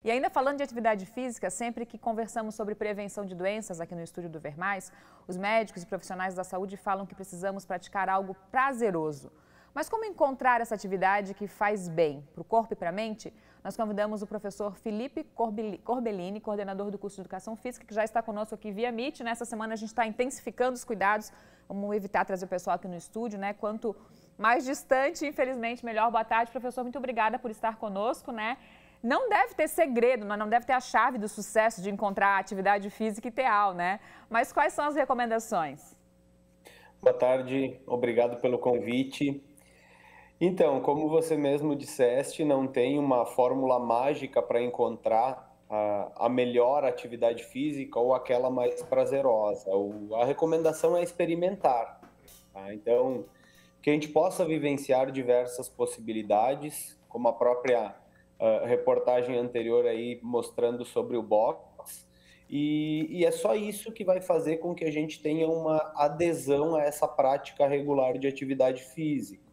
E ainda falando de atividade física, sempre que conversamos sobre prevenção de doenças aqui no estúdio do Ver Mais, os médicos e profissionais da saúde falam que precisamos praticar algo prazeroso. Mas como encontrar essa atividade que faz bem para o corpo e para a mente? Nós convidamos o professor Felipe Corbellini, coordenador do curso de Educação Física, que já está conosco aqui via Meet. Nessa semana a gente está intensificando os cuidados, vamos evitar trazer o pessoal aqui no estúdio, né? Quanto mais distante, infelizmente, melhor. Boa tarde, professor, muito obrigada por estar conosco, né? Não deve ter segredo, não deve ter a chave do sucesso de encontrar a atividade física ideal, né? Mas quais são as recomendações? Boa tarde, obrigado pelo convite. Então, como você mesmo disseste, não tem uma fórmula mágica para encontrar a melhor atividade física ou aquela mais prazerosa. A recomendação é experimentar, tá? Então, que a gente possa vivenciar diversas possibilidades, como a própria reportagem anterior aí mostrando sobre o box, e é só isso que vai fazer com que a gente tenha uma adesão a essa prática regular de atividade física.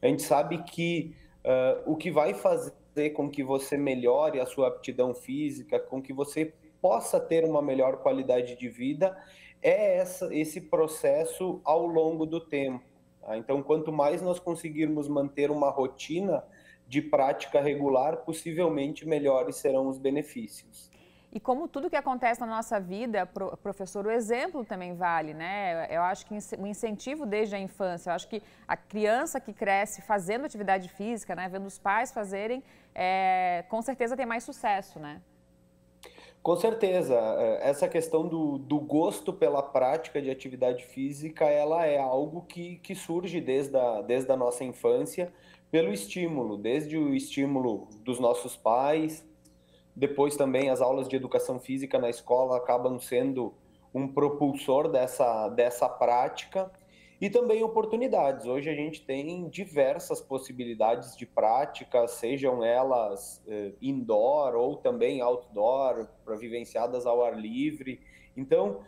A gente sabe que o que vai fazer com que você melhore a sua aptidão física, com que você possa ter uma melhor qualidade de vida, é esse processo ao longo do tempo. Tá? Então, quanto mais nós conseguirmos manter uma rotina de prática regular, possivelmente melhores serão os benefícios. E como tudo que acontece na nossa vida, professor, o exemplo também vale, né? Eu acho que o incentivo desde a infância, eu acho que a criança que cresce fazendo atividade física, né, vendo os pais fazerem, com certeza tem mais sucesso, né? Com certeza, essa questão do gosto pela prática de atividade física, ela é algo que surge desde a nossa infância, pelo estímulo, desde o estímulo dos nossos pais. Depois também as aulas de educação física na escola acabam sendo um propulsor dessa prática e também oportunidades. Hoje a gente tem diversas possibilidades de prática, sejam elas indoor ou também outdoor, para vivenciadas ao ar livre. Então,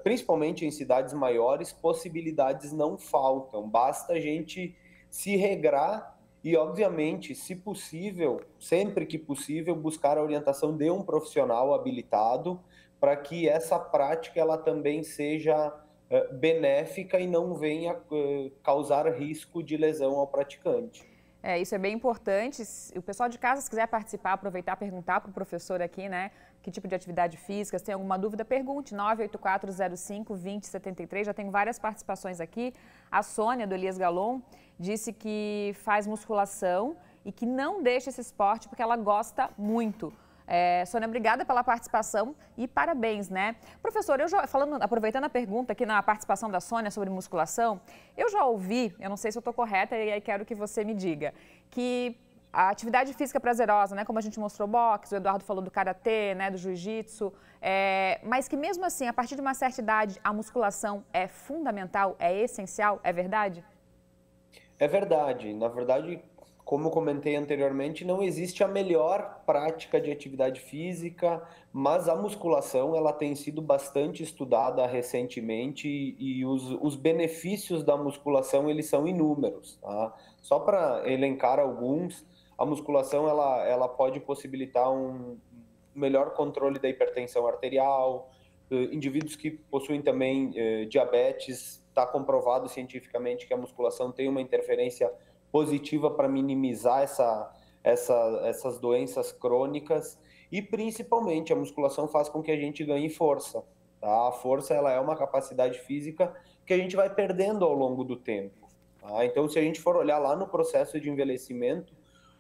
principalmente em cidades maiores, possibilidades não faltam, basta a gente se regrar e, obviamente, se possível, sempre que possível, buscar a orientação de um profissional habilitado para que essa prática ela também seja benéfica e não venha causar risco de lesão ao praticante. Isso é bem importante. Se o pessoal de casa, se quiser participar, aproveitar, perguntar para o professor aqui, né? Que tipo de atividade física, se tem alguma dúvida, pergunte, 98405-2073. Já tem várias participações aqui. A Sônia, do Elias Galon, disse que faz musculação e que não deixa esse esporte porque ela gosta muito. Sônia, obrigada pela participação e parabéns, né? Professor, aproveitando a pergunta aqui na participação da Sônia sobre musculação, eu já ouvi, eu não sei se eu estou correta e aí quero que você me diga, que a atividade física prazerosa, né, como a gente mostrou boxe, o Eduardo falou do karatê, né, do jiu-jitsu, mas que mesmo assim, a partir de uma certa idade, a musculação é fundamental, é essencial, é verdade? É verdade. Na verdade, como comentei anteriormente, não existe a melhor prática de atividade física, mas a musculação ela tem sido bastante estudada recentemente e os benefícios da musculação eles são inúmeros. Tá? Só para elencar alguns, a musculação ela pode possibilitar um melhor controle da hipertensão arterial, indivíduos que possuem também diabetes, está comprovado cientificamente que a musculação tem uma interferência positiva para minimizar essas doenças crônicas e principalmente a musculação faz com que a gente ganhe força. Tá? A força ela é uma capacidade física que a gente vai perdendo ao longo do tempo. Tá? Então, se a gente for olhar lá no processo de envelhecimento,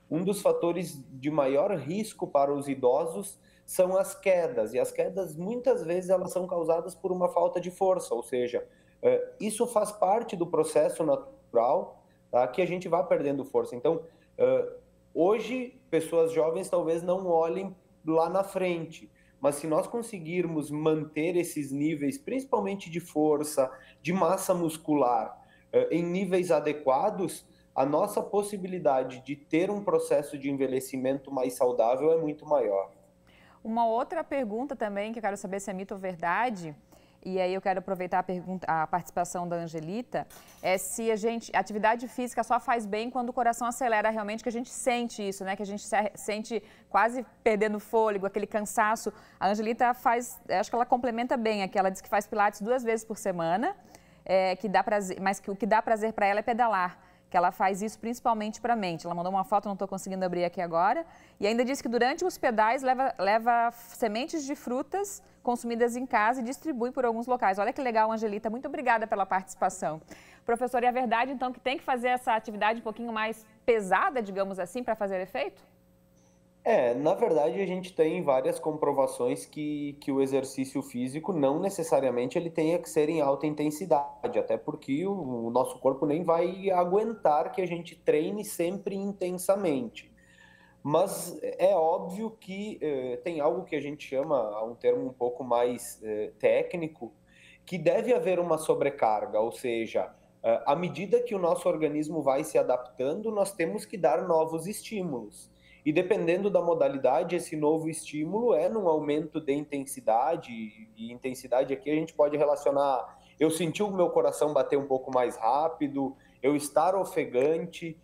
um dos fatores de maior risco para os idosos são as quedas, e as quedas muitas vezes elas são causadas por uma falta de força, ou seja, isso faz parte do processo natural, tá? Que a gente vai perdendo força. Então, hoje, pessoas jovens talvez não olhem lá na frente, mas se nós conseguirmos manter esses níveis, principalmente de força, de massa muscular, em níveis adequados, a nossa possibilidade de ter um processo de envelhecimento mais saudável é muito maior. Uma outra pergunta também que eu quero saber se é mito ou verdade E aí eu quero aproveitar a participação da Angelita, se a atividade física só faz bem quando o coração acelera realmente, que a gente sente isso, né? Que a gente sente quase perdendo fôlego, aquele cansaço. A Angelita acho que ela complementa bem aqui, ela diz que faz pilates 2 vezes por semana, que dá prazer, mas que o que dá prazer para ela é pedalar. Que ela faz isso principalmente para a mente. Ela mandou uma foto, não estou conseguindo abrir aqui agora. E ainda disse que durante os pedais leva sementes de frutas consumidas em casa e distribui por alguns locais. Olha que legal, Angelita. Muito obrigada pela participação. Professor, é verdade então que tem que fazer essa atividade um pouquinho mais pesada, digamos assim, para fazer efeito? Na verdade, a gente tem várias comprovações que o exercício físico não necessariamente ele tenha que ser em alta intensidade, até porque o nosso corpo nem vai aguentar que a gente treine sempre intensamente. Mas é óbvio que tem algo que a gente chama, um termo um pouco mais técnico, que deve haver uma sobrecarga, ou seja, à medida que o nosso organismo vai se adaptando, nós temos que dar novos estímulos. E dependendo da modalidade, esse novo estímulo é num aumento de intensidade, e intensidade aqui a gente pode relacionar, eu senti o meu coração bater um pouco mais rápido, eu estar ofegante.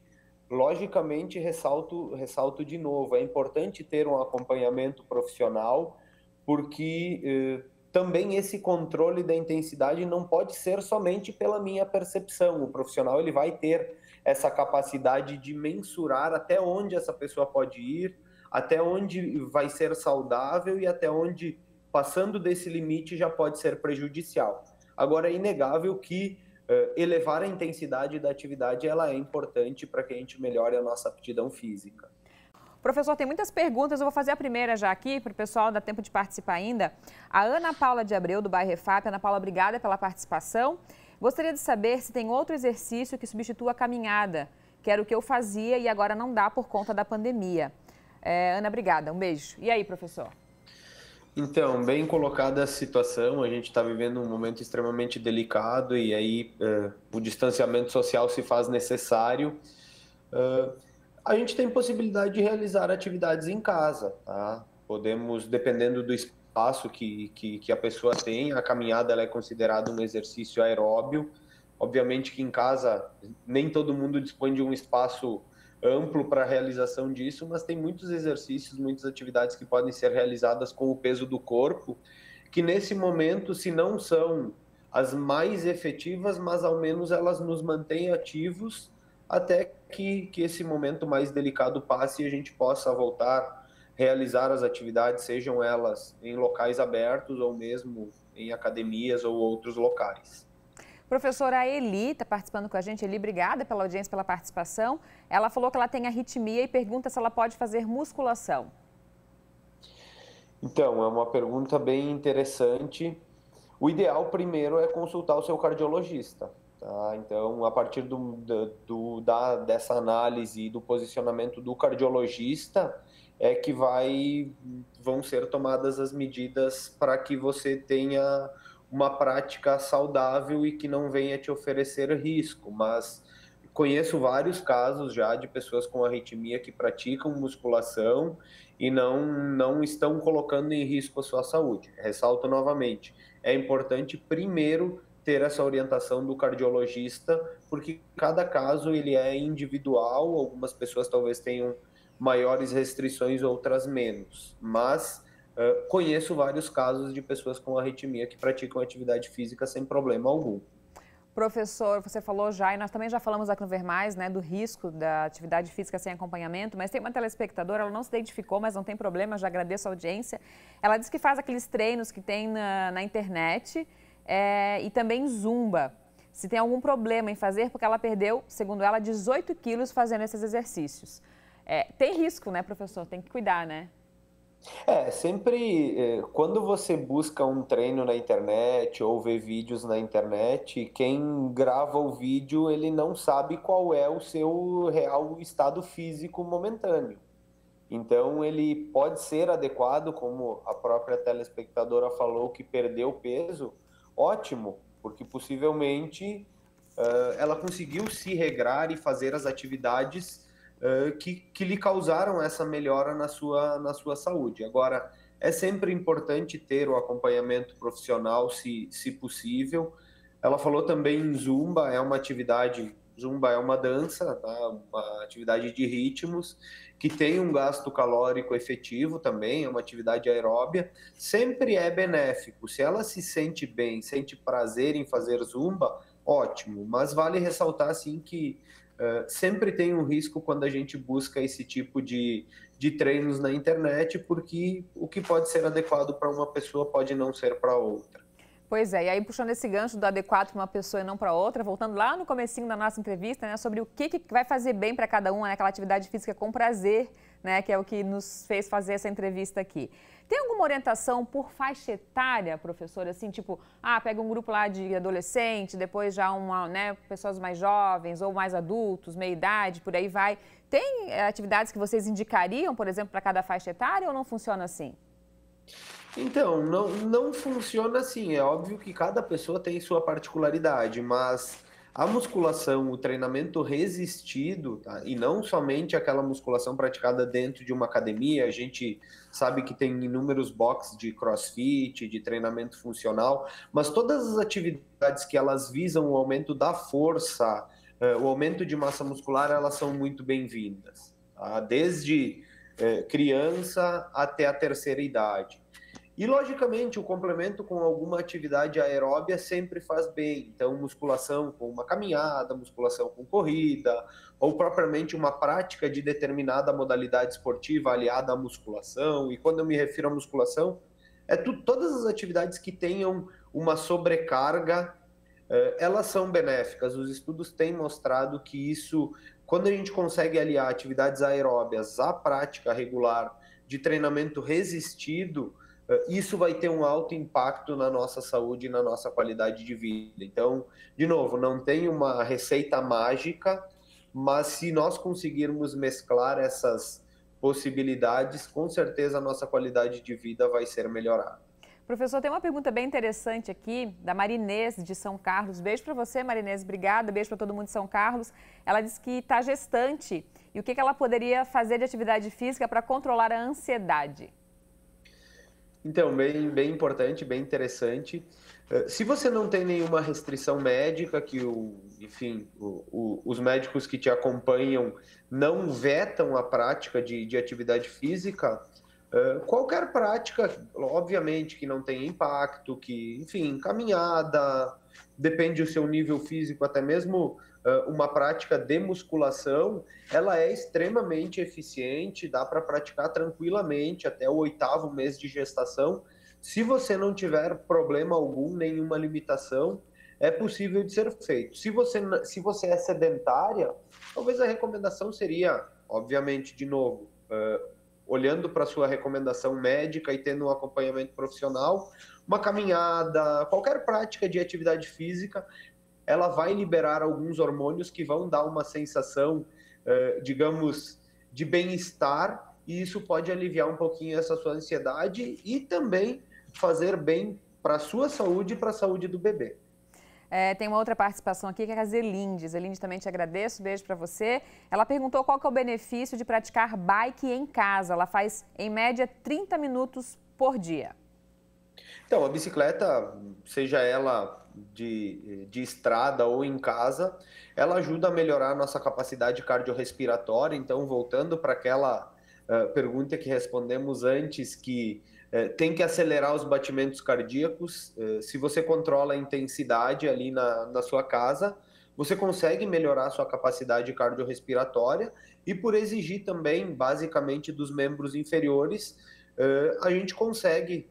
Logicamente, ressalto de novo, é importante ter um acompanhamento profissional, porque também esse controle da intensidade não pode ser somente pela minha percepção. O profissional ele vai ter essa capacidade de mensurar até onde essa pessoa pode ir, até onde vai ser saudável e até onde, passando desse limite, já pode ser prejudicial. Agora, é inegável que elevar a intensidade da atividade ela é importante para que a gente melhore a nossa aptidão física. Professor, tem muitas perguntas, eu vou fazer a primeira já aqui, para o pessoal dar tempo de participar ainda. A Ana Paula de Abreu, do bairro Refap. Ana Paula, obrigada pela participação. Gostaria de saber se tem outro exercício que substitua a caminhada, que era o que eu fazia e agora não dá por conta da pandemia. Ana, obrigada. Um beijo. E aí, professor? Então, bem colocada a situação, a gente está vivendo um momento extremamente delicado e aí o distanciamento social se faz necessário. A gente tem possibilidade de realizar atividades em casa, tá? Podemos, dependendo do espaço que a pessoa tem, a caminhada ela é considerada um exercício aeróbio. Obviamente que em casa nem todo mundo dispõe de um espaço amplo para a realização disso, mas tem muitos exercícios, muitas atividades que podem ser realizadas com o peso do corpo, que nesse momento, se não são as mais efetivas, mas ao menos elas nos mantêm ativos até que esse momento mais delicado passe e a gente possa voltar a realizar as atividades, sejam elas em locais abertos ou mesmo em academias ou outros locais. Professora Eli está participando com a gente. Eli, obrigada pela audiência, pela participação. Ela falou que ela tem arritmia e pergunta se ela pode fazer musculação. Então, é uma pergunta bem interessante. O ideal primeiro é consultar o seu cardiologista. Tá? Então, a partir dessa análise e do posicionamento do cardiologista, é que vão ser tomadas as medidas para que você tenha uma prática saudável e que não venha te oferecer risco. Mas conheço vários casos já de pessoas com arritmia que praticam musculação e não estão colocando em risco a sua saúde. Ressalto novamente, é importante primeiro ter essa orientação do cardiologista, porque cada caso ele é individual, algumas pessoas talvez tenham maiores restrições, outras menos, mas conheço vários casos de pessoas com arritmia que praticam atividade física sem problema algum. Professor, você falou já, e nós também já falamos aqui no Ver Mais, né, do risco da atividade física sem acompanhamento, mas tem uma telespectadora, ela não se identificou, mas não tem problema, já agradeço a audiência. Ela diz que faz aqueles treinos que tem na internet e também zumba. Se tem algum problema em fazer, porque ela perdeu, segundo ela, 18 quilos fazendo esses exercícios. Tem risco, né, professor? Tem que cuidar, né? Sempre quando você busca um treino na internet ou vê vídeos na internet, quem grava o vídeo ele não sabe qual é o seu real estado físico momentâneo. Então ele pode ser adequado, como a própria telespectadora falou que perdeu peso, ótimo, porque possivelmente ela conseguiu se regrar e fazer as atividades que lhe causaram essa melhora na sua saúde. Agora, é sempre importante ter o acompanhamento profissional, se possível. Ela falou também em Zumba, Zumba é uma dança, tá? Uma atividade de ritmos, que tem um gasto calórico efetivo também, é uma atividade aeróbia, sempre é benéfico. Se ela se sente bem, sente prazer em fazer Zumba, ótimo, mas vale ressaltar, assim, que sempre tem um risco quando a gente busca esse tipo de treinos na internet, porque o que pode ser adequado para uma pessoa pode não ser para outra. Pois é, e aí puxando esse gancho do adequado para uma pessoa e não para outra, voltando lá no comecinho da nossa entrevista, né, sobre o que vai fazer bem para cada um, né, aquela atividade física com prazer, né, que é o que nos fez fazer essa entrevista aqui. Tem alguma orientação por faixa etária, professor, assim, tipo, pega um grupo lá de adolescente, depois já pessoas mais jovens ou mais adultos, meia idade, por aí vai. Tem atividades que vocês indicariam, por exemplo, para cada faixa etária ou não funciona assim? Então, não funciona assim. É óbvio que cada pessoa tem sua particularidade, mas a musculação, o treinamento resistido, tá? E não somente aquela musculação praticada dentro de uma academia, a gente sabe que tem inúmeros boxes de CrossFit, de treinamento funcional, mas todas as atividades que elas visam o aumento da força, o aumento de massa muscular, elas são muito bem-vindas, tá? Desde criança até a terceira idade. E, logicamente, o complemento com alguma atividade aeróbia sempre faz bem. Então, musculação com uma caminhada, musculação com corrida, ou propriamente uma prática de determinada modalidade esportiva aliada à musculação. E quando eu me refiro à musculação, todas as atividades que tenham uma sobrecarga, elas são benéficas. Os estudos têm mostrado que isso, quando a gente consegue aliar atividades aeróbias à prática regular de treinamento resistido, isso vai ter um alto impacto na nossa saúde e na nossa qualidade de vida. Então, de novo, não tem uma receita mágica, mas se nós conseguirmos mesclar essas possibilidades, com certeza a nossa qualidade de vida vai ser melhorada. Professor, tem uma pergunta bem interessante aqui, da Marinês, de São Carlos. Beijo para você, Marinês, obrigada. Beijo para todo mundo de São Carlos. Ela disse que está gestante e o que ela poderia fazer de atividade física para controlar a ansiedade. Então, bem importante, bem interessante. Se você não tem nenhuma restrição médica, que os médicos que te acompanham não vetam a prática de atividade física, qualquer prática, obviamente, que não tenha impacto, caminhada, depende do seu nível físico, até mesmo uma prática de musculação, ela é extremamente eficiente, dá para praticar tranquilamente até o 8º mês de gestação. Se você não tiver problema algum, nenhuma limitação, é possível de ser feito. Se você é sedentária, talvez a recomendação seria, obviamente, de novo, olhando para a sua recomendação médica e tendo um acompanhamento profissional, uma caminhada, qualquer prática de atividade física, ela vai liberar alguns hormônios que vão dar uma sensação, digamos, de bem-estar, e isso pode aliviar um pouquinho essa sua ansiedade e também fazer bem para a sua saúde e para a saúde do bebê. Tem uma outra participação aqui que é a Zelinde. Zelinde, também te agradeço, beijo para você. Ela perguntou qual que é o benefício de praticar bike em casa. Ela faz, em média, 30 minutos por dia. Então, a bicicleta, seja ela de estrada ou em casa, ela ajuda a melhorar a nossa capacidade cardiorrespiratória. Então, voltando para aquela pergunta que respondemos antes, que tem que acelerar os batimentos cardíacos. Se você controla a intensidade ali na sua casa, você consegue melhorar a sua capacidade cardiorrespiratória, e por exigir também, basicamente, dos membros inferiores, a gente consegue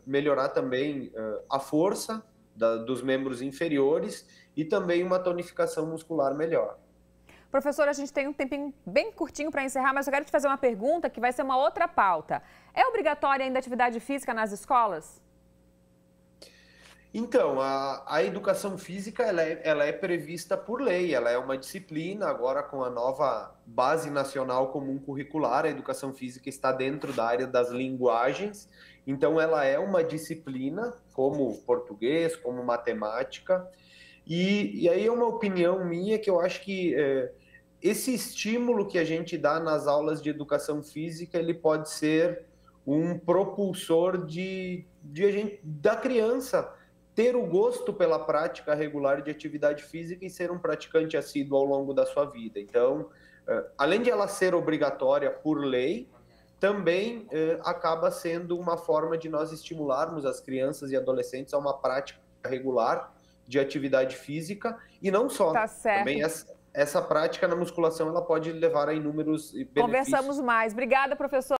melhorar também a força dos membros inferiores e também uma tonificação muscular melhor. Professor, a gente tem um tempinho bem curtinho para encerrar, mas eu quero te fazer uma pergunta que vai ser uma outra pauta. É obrigatória ainda a atividade física nas escolas? Então, a educação física ela é prevista por lei, ela é uma disciplina. Agora, com a nova Base Nacional Comum Curricular, a educação física está dentro da área das linguagens, então ela é uma disciplina, como português, como matemática, e aí é uma opinião minha que eu acho que esse estímulo que a gente dá nas aulas de educação física, ele pode ser um propulsor da criança ter o gosto pela prática regular de atividade física e ser um praticante assíduo ao longo da sua vida. Então, além de ela ser obrigatória por lei, também acaba sendo uma forma de nós estimularmos as crianças e adolescentes a uma prática regular de atividade física, e não só. Tá certo. Também essa prática na musculação ela pode levar a inúmeros benefícios. Conversamos mais. Obrigada, professor.